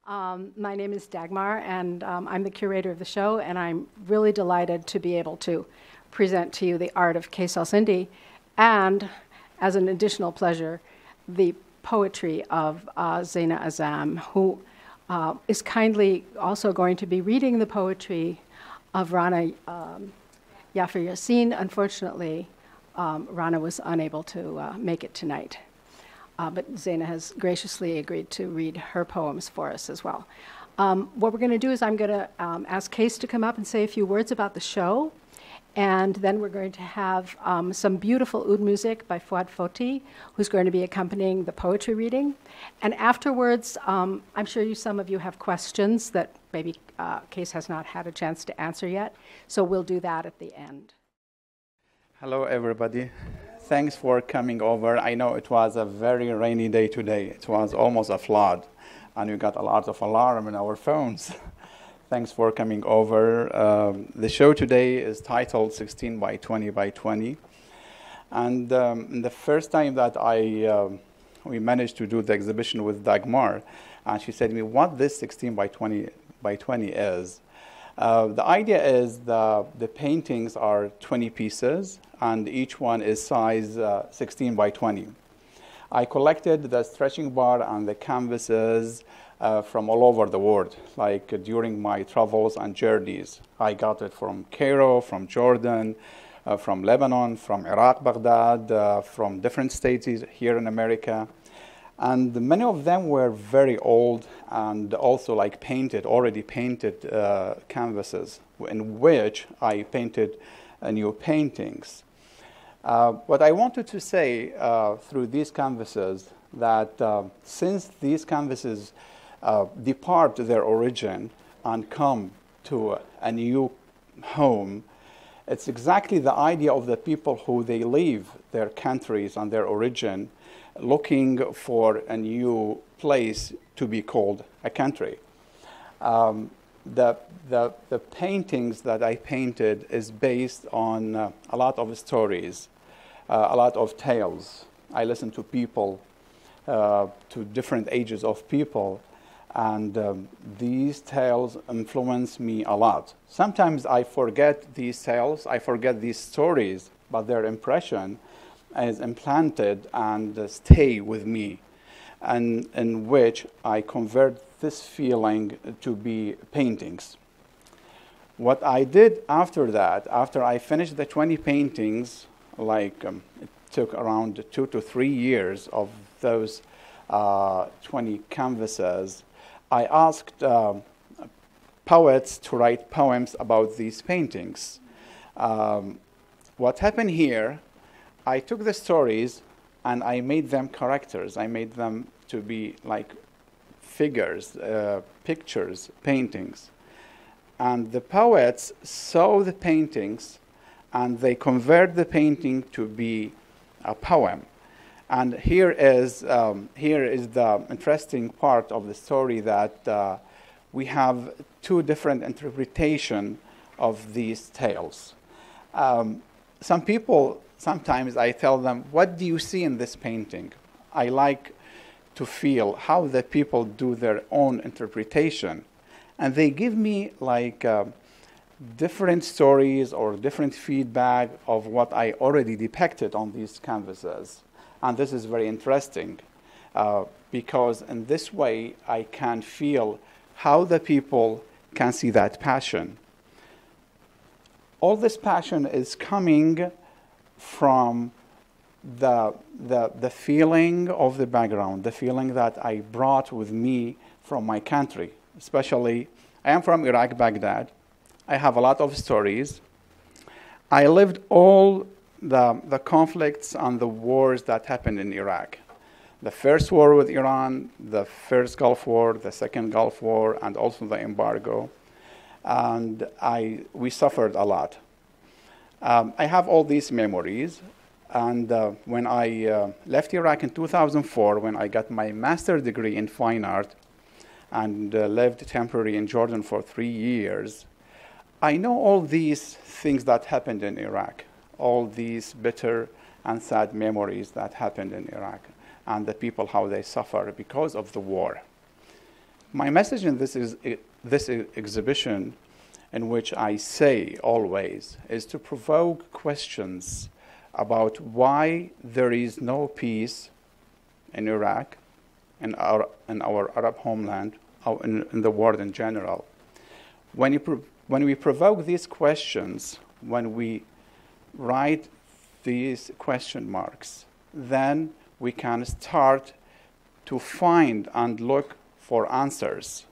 My name is Dagmar, and I'm the curator of the show, and I'm really delighted to be able to present to you the art of Qais El-Sindy, and, as an additional pleasure, the poetry of Zeina Azzam, who is kindly also going to be reading the poetry of Rana Yafir Yassin. Unfortunately, Rana was unable to make it tonight. But Zeina has graciously agreed to read her poems for us as well. What we're going to do is I'm going to ask Qais to come up and say a few words about the show, and then we're going to have some beautiful oud music by Fuad Foty, who's going to be accompanying the poetry reading. And afterwards, I'm sure some of you have questions that maybe Qais has not had a chance to answer yet, so we'll do that at the end. Hello, everybody. Thanks for coming over. I know it was a very rainy day today. It was almost a flood, and we got a lot of alarm in our phones. Thanks for coming over. The show today is titled 16 by 20 by 20. And the first time that we managed to do the exhibition with Dagmar, and she said to me, what this 16 by 20 by 20 is. The idea is the paintings are 20 pieces, and each one is size 16 by 20. I collected the stretching bar and the canvases from all over the world, like during my travels and journeys. I got it from Cairo, from Jordan, from Lebanon, from Iraq, Baghdad, from different states here in America. And many of them were very old and also like already painted canvases in which I painted new paintings. What I wanted to say through these canvases that since these canvases depart their origin and come to a new home, it's exactly the idea of the people who they leave their countries and their origin looking for a new place to be called a country. The paintings that I painted is based on a lot of stories, a lot of tales. I listen to people, to different ages of people, and these tales influence me a lot. Sometimes I forget these tales, I forget these stories, but their impression is implanted and stay with me, and in which I convert this feeling to be paintings. What I did after that, after I finished the 20 paintings, it took around 2 to 3 years of those 20 canvases, I asked poets to write poems about these paintings. What happened here, I took the stories and I made them characters. I made them to be like figures, pictures, paintings. And the poets saw the paintings and they convert the painting to be a poem. And here is the interesting part of the story that we have two different interpretations of these tales. Some people, sometimes I tell them, what do you see in this painting? I like to feel how the people do their own interpretation. And they give me like different stories or different feedback of what I already depicted on these canvases. And this is very interesting because in this way I can feel how the people can see that passion. All this passion is coming from the feeling of the background, the feeling that I brought with me from my country. Especially, I am from Iraq, Baghdad. I have a lot of stories. I lived all the conflicts and the wars that happened in Iraq. The first war with Iran, the first Gulf War, the second Gulf War, and also the embargo. And we suffered a lot. I have all these memories. And when I left Iraq in 2004, when I got my master's degree in fine art and lived temporarily in Jordan for 3 years, I know all these things that happened in Iraq, all these bitter and sad memories that happened in Iraq, and the people, how they suffer because of the war. My message in this exhibition, in which I say always, is to provoke questions about why there is no peace in Iraq, in our Arab homeland, or in the world in general. When we provoke these questions, when we write these question marks, then we can start to find and look for answers.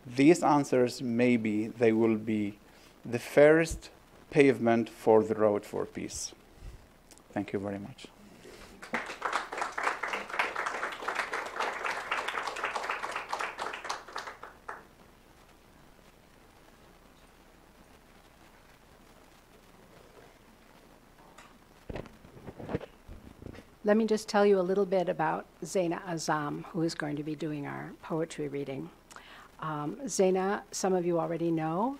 These answers, maybe they will be the first pavement for the road for peace. Thank you very much. Let me just tell you a little bit about Zeina Azzam, who is going to be doing our poetry reading. Zeina, some of you already know.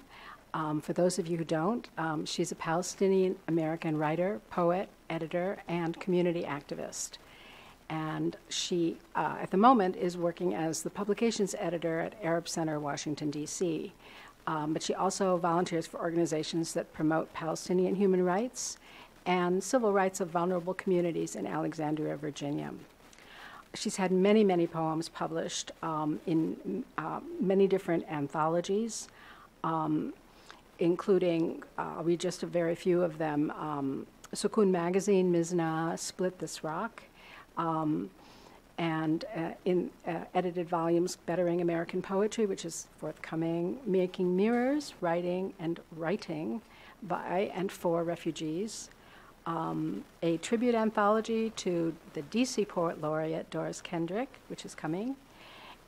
For those of you who don't, she's a Palestinian-American writer, poet, editor, and community activist. And she, at the moment, is working as the publications editor at Arab Center, Washington, D.C. But she also volunteers for organizations that promote Palestinian human rights and civil rights of vulnerable communities in Alexandria, Virginia. She's had many, many poems published in many different anthologies, including, I'll read just a very few of them, Sukun Magazine, Mizna, Split This Rock, and in edited volumes, Bettering American Poetry, which is forthcoming, Making Mirrors, Writing and Writing by and for Refugees, a tribute anthology to the DC Poet Laureate Doris Kendrick, which is coming,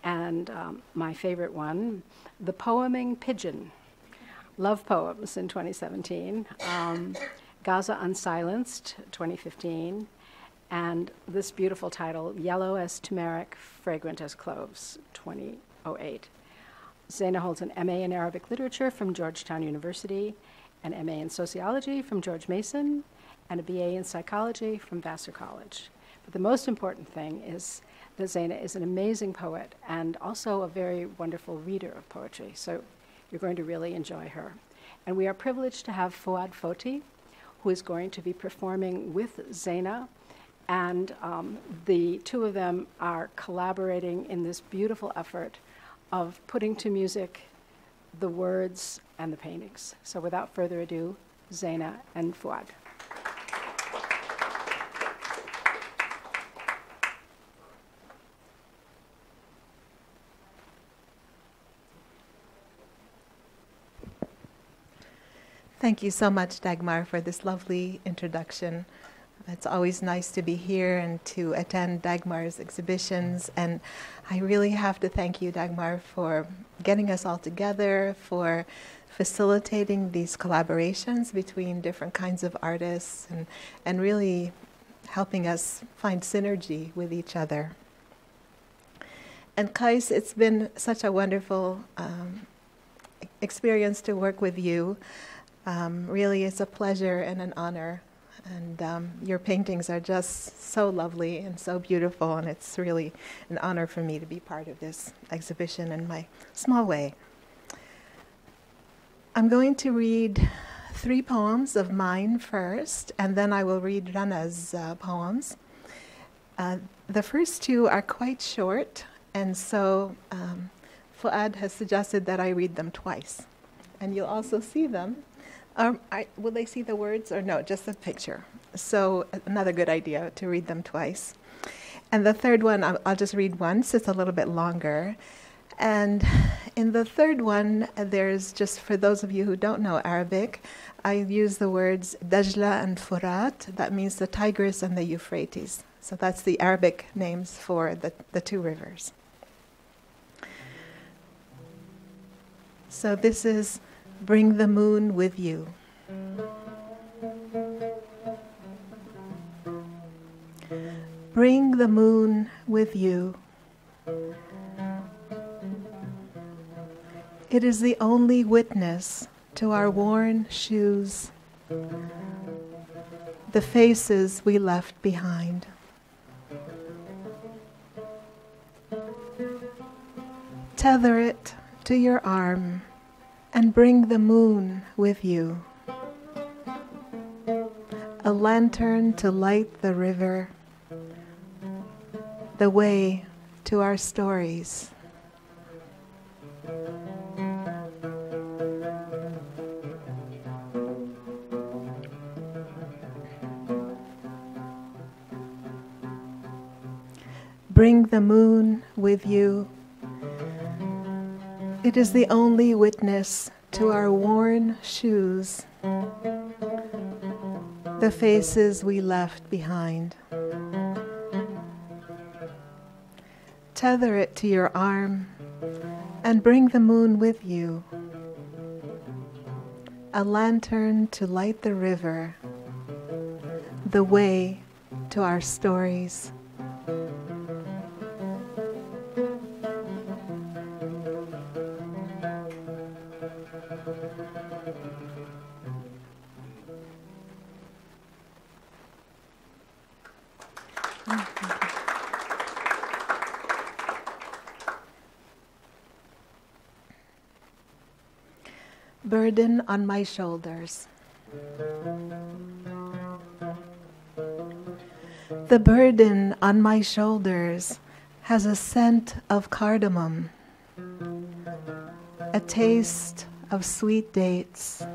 and my favorite one, The Poeming Pigeon, Love Poems in 2017, Gaza Unsilenced, 2015, and this beautiful title, Yellow as Turmeric, Fragrant as Cloves, 2008. Zeina holds an MA in Arabic Literature from Georgetown University, an MA in Sociology from George Mason, and a BA in Psychology from Vassar College. But the most important thing is that Zeina is an amazing poet and also a very wonderful reader of poetry, so you're going to really enjoy her. And we are privileged to have Fuad Foty, who is going to be performing with Zeina, and the two of them are collaborating in this beautiful effort of putting to music the words and the paintings. So without further ado, Zeina and Fuad. Thank you so much, Dagmar, for this lovely introduction. It's always nice to be here and to attend Dagmar's exhibitions. And I really have to thank you, Dagmar, for getting us all together, for facilitating these collaborations between different kinds of artists, and really helping us find synergy with each other. And Qais, it's been such a wonderful experience to work with you. Really, it's a pleasure and an honor. And your paintings are just so lovely and so beautiful, and it's really an honor for me to be part of this exhibition in my small way. I'm going to read 3 poems of mine first, and then I will read Rana's poems. The first 2 are quite short, and so Fuad has suggested that I read them twice. And you'll also see them. Will they see the words or no, just the picture? So another good idea to read them twice. And the third one, I'll just read once. It's a little bit longer. And in the third one, there's just, for those of you who don't know Arabic, I use the words Dajla and Furat. That means the Tigris and the Euphrates. So that's the Arabic names for the 2 rivers. So this is Bring the Moon with You. Bring the moon with you. It is the only witness to our worn shoes, the faces we left behind. Tether it to your arm and bring the moon with you. A lantern to light the river, the way to our stories. Bring the moon with you. It is the only witness to our worn shoes, the faces we left behind. Tether it to your arm and bring the moon with you. A lantern to light the river, the way to our stories. Burden on my shoulders. The burden on my shoulders has a scent of cardamom, a taste of sweet dates.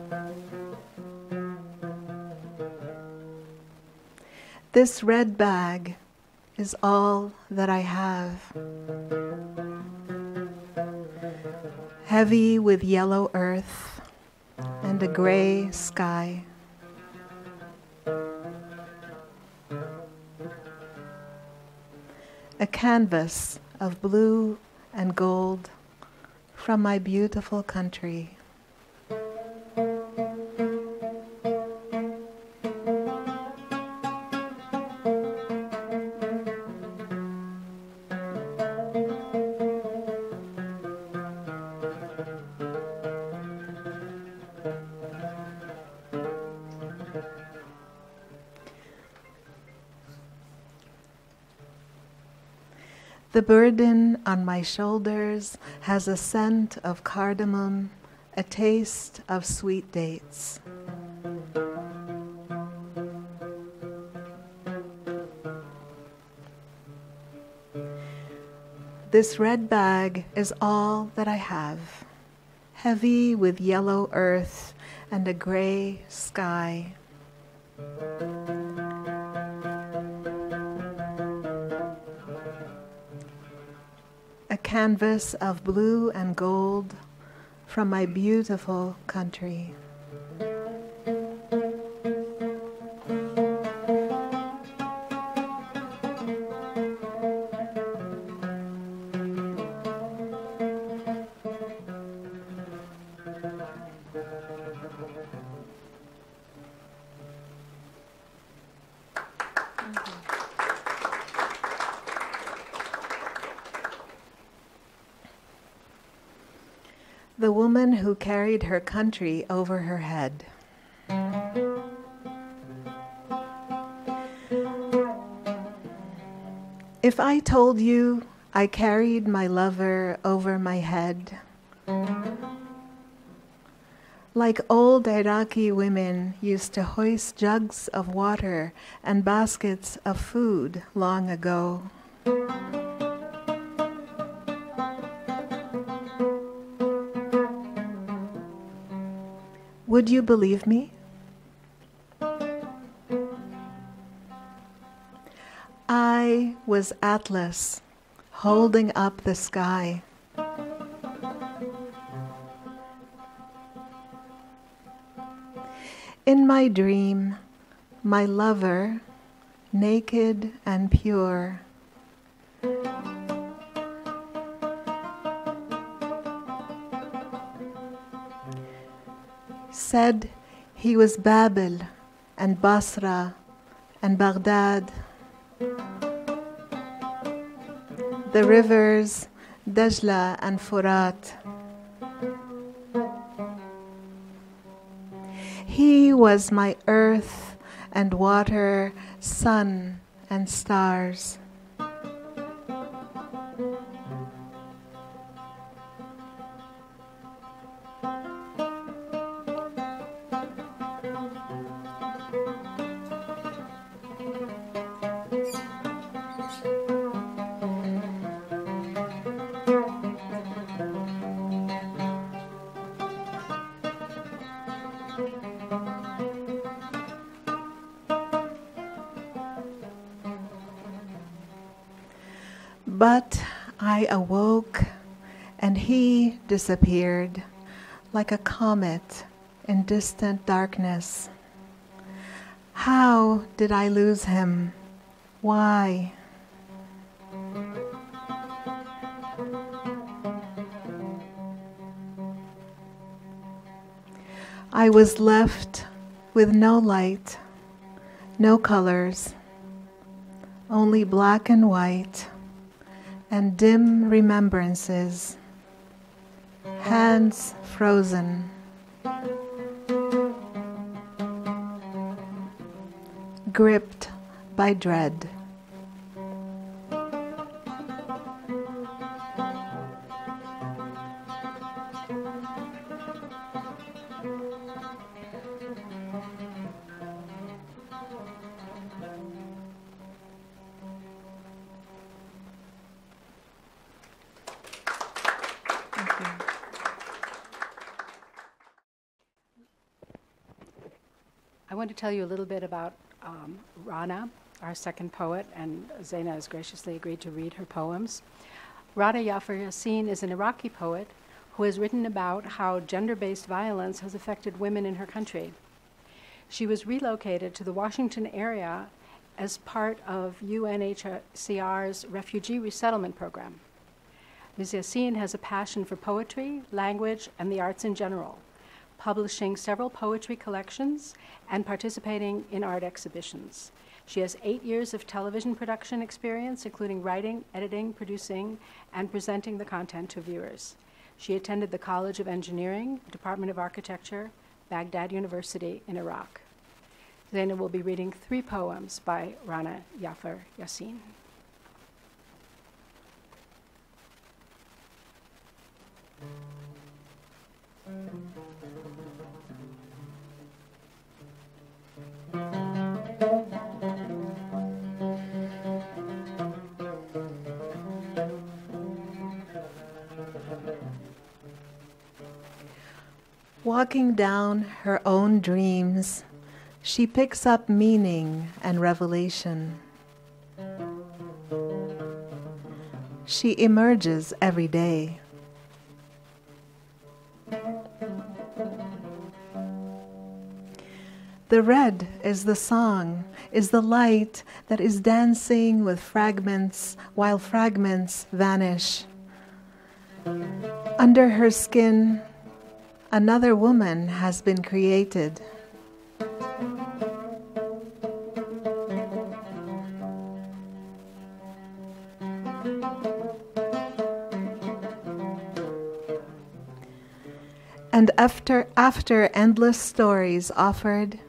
This red bag is all that I have, heavy with yellow earth and a gray sky. A canvas of blue and gold from my beautiful country. The burden on my shoulders has a scent of cardamom, a taste of sweet dates. This red bag is all that I have, heavy with yellow earth and a gray sky. A canvas of blue and gold from my beautiful country. The woman who carried her country over her head. If I told you I carried my lover over my head, like old Iraqi women used to hoist jugs of water and baskets of food long ago, would you believe me? I was Atlas, holding up the sky. In my dream, my lover, naked and pure, said he was Babel and Basra and Baghdad, the rivers Dajla and Furat. He was my earth and water, sun and stars. But I awoke, and he disappeared like a comet in distant darkness. How did I lose him? Why? I was left with no light, no colors, only black and white, and dim remembrances, hands frozen, gripped by dread. I want to tell you a little bit about Rana, our second poet, and Zeina has graciously agreed to read her poems. Rana Yafar Yassin is an Iraqi poet who has written about how gender-based violence has affected women in her country. She was relocated to the Washington area as part of UNHCR's refugee resettlement program. Ms. Yassin has a passion for poetry, language, and the arts in general, publishing several poetry collections and participating in art exhibitions. She has 8 years of television production experience, including writing, editing, producing, and presenting the content to viewers. She attended the College of Engineering, Department of Architecture, Baghdad University in Iraq. Zeina will be reading 3 poems by Rana Yafar Yassin. Walking down her own dreams, she picks up meaning and revelation. She emerges every day. The red is the song, is the light that is dancing with fragments while fragments vanish. Under her skin, another woman has been created. And after endless stories offered,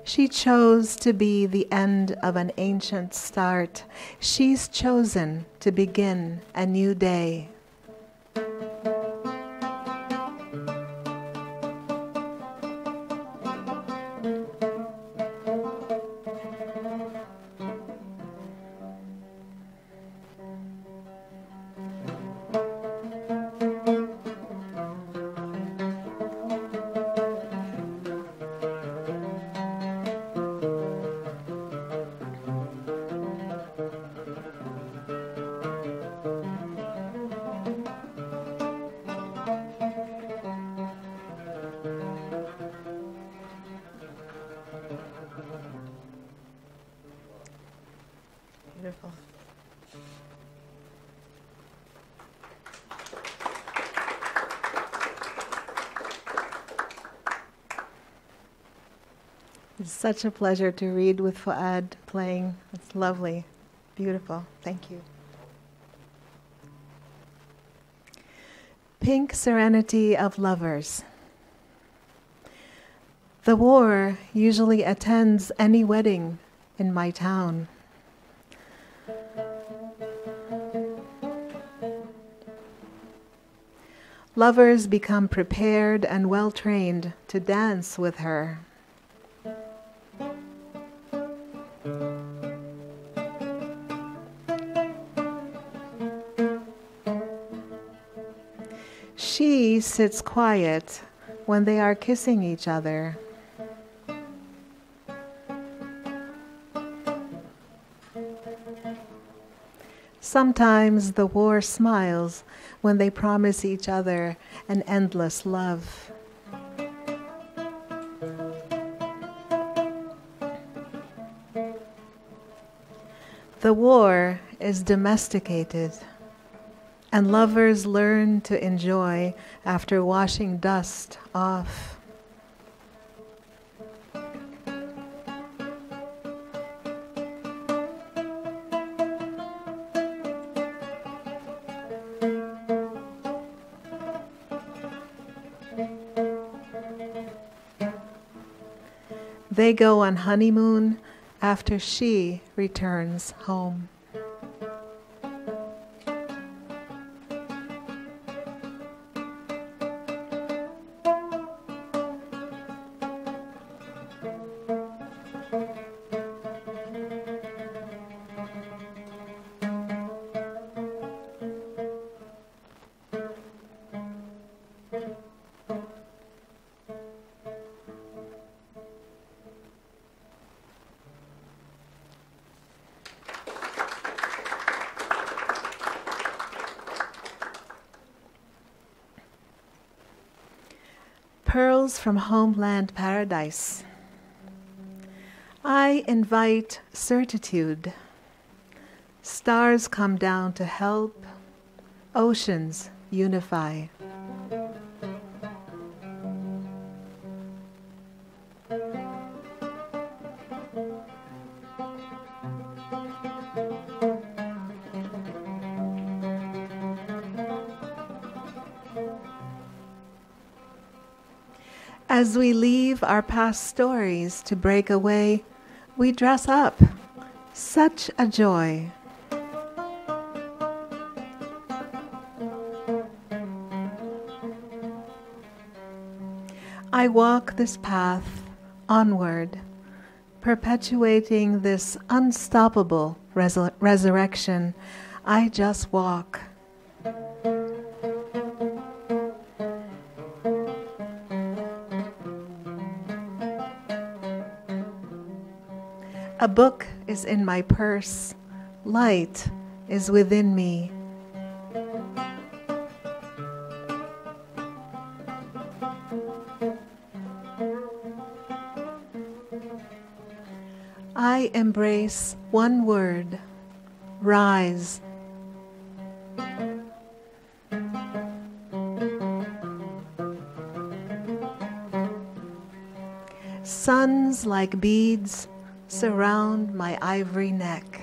she chose to be the end of an ancient start. She's chosen to begin a new day. Beautiful. It's such a pleasure to read with Fuad playing. It's lovely. Beautiful. Thank you. Pink Serenity of Lovers. The war usually attends any wedding in my town. Lovers become prepared and well-trained to dance with her. She sits quiet when they are kissing each other. Sometimes the war smiles when they promise each other an endless love. The war is domesticated, and lovers learn to enjoy after washing dust off. They go on honeymoon after she returns home. Pearls from Homeland Paradise. I invite certitude. Stars come down to help. Oceans unify. As we leave our past stories to break away, we dress up. Such a joy. I walk this path onward, perpetuating this unstoppable resurrection. I just walk. A book is in my purse. Light is within me. I embrace one word, rise. Suns like beads surround my ivory neck.